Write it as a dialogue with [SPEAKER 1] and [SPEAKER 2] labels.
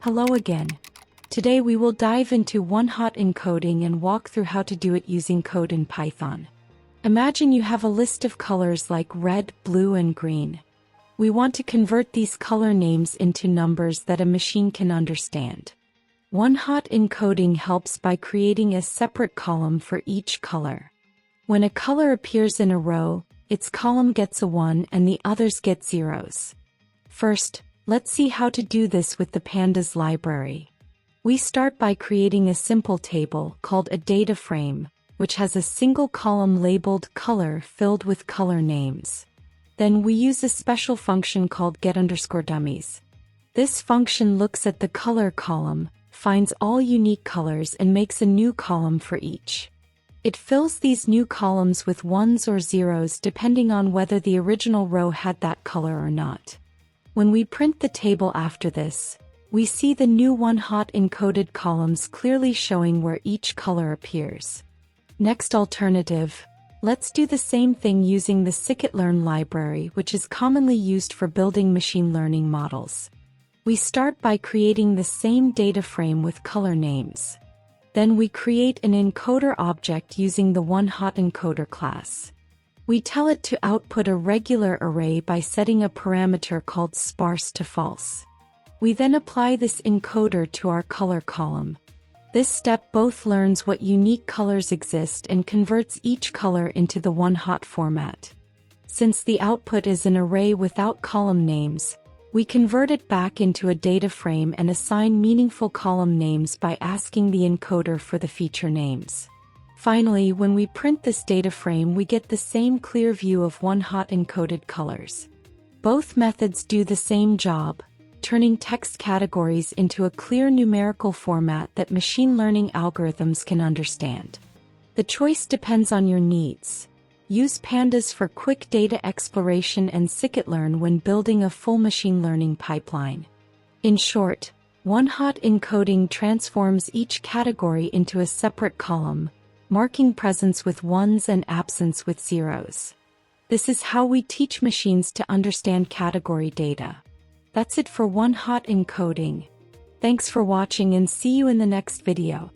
[SPEAKER 1] Hello again. Today we will dive into One Hot Encoding and walk through how to do it using code in Python. Imagine you have a list of colors like red, blue, and green. We want to convert these color names into numbers that a machine can understand. One Hot Encoding helps by creating a separate column for each color. When a color appears in a row, its column gets a 1 and the others get zeros. First, let's see how to do this with the pandas library. We start by creating a simple table called a data frame, which has a single column labeled color filled with color names. Then we use a special function called get_dummies. This function looks at the color column, finds all unique colors and makes a new column for each. It fills these new columns with ones or zeros depending on whether the original row had that color or not. When we print the table after this, we see the new One Hot encoded columns clearly showing where each color appears. Next alternative, let's do the same thing using the scikit-learn library, which is commonly used for building machine learning models. We start by creating the same data frame with color names. Then we create an encoder object using the One Hot encoder class. We tell it to output a regular array by setting a parameter called sparse to false. We then apply this encoder to our color column. This step both learns what unique colors exist and converts each color into the One Hot format. Since the output is an array without column names, we convert it back into a data frame and assign meaningful column names by asking the encoder for the feature names. Finally, when we print this data frame, we get the same clear view of One Hot encoded colors. Both methods do the same job, turning text categories into a clear numerical format that machine learning algorithms can understand. The choice depends on your needs. Use pandas for quick data exploration and scikit-learn when building a full machine learning pipeline. In short, One Hot encoding transforms each category into a separate column, marking presence with ones and absence with zeros. This is how we teach machines to understand category data. That's it for One Hot encoding. Thanks for watching and see you in the next video.